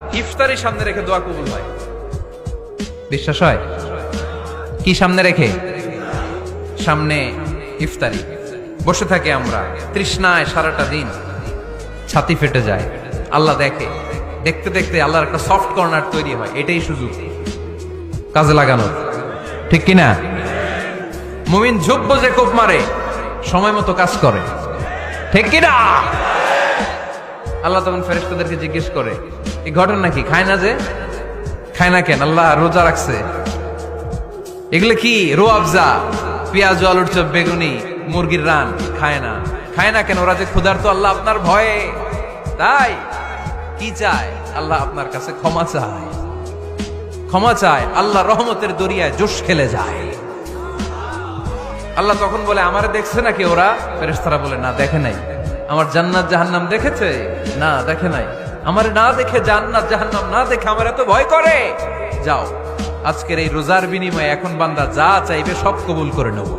ইফতারি সামনে রেখে দোয়া কবুল হয়, বিশ্বাস হয়? কি সামনে রেখে? সামনে ইফতারি, বসে থাকে আমরা তৃষ্ণায় সারাটা দিন, ছাতি ফেটে যায়। আল্লাহ দেখে, দেখতে দেখতে আল্লাহর একটা সফট কর্নার তৈরি হয়। এটাই সুযোগ কাজে লাগানোর, ঠিক কিনা? মুমিন ঝুব্ব যে কোপ মারে, সময় মতো কাজ করে, ঠিক কিনা? আল্লাহ তখন ফেরেশতাদেরকে জিজ্ঞেস করে, এই ঘটনা কি? খায় না যে? খায় না কেন? আল্লাহ রোজা রাখছে। এগুলো কি? রোয়াবজা, পেঁয়াজ, আলুর চপ, বেগুনি, মুরগির রান। খায় না। খায় না কেন? ওরা যে ক্ষুধার্ত। আল্লাহ আপনার ভয়ে। তাই কি চায়? আল্লাহ আপনার কাছে ক্ষমা চায়, ক্ষমা চায়। আল্লাহ রহমতের দরিয়ায় জোশ খেলে যায়। আল্লাহ তখন বলে, আমারে দেখছে নাকি ওরা? ফেরেশতারা বলে, না দেখে নাই। আমার জান্নাত জাহান্নাম দেখেছে? না দেখে নাই। আমারে না দেখে, জান্নাত জাহান্নাম না দেখে আমার এত ভয় করে। যাও, আজকের এই রোজার বিনিময়ে এখন বান্দা যা চাইবে সব কবুল করে নেব।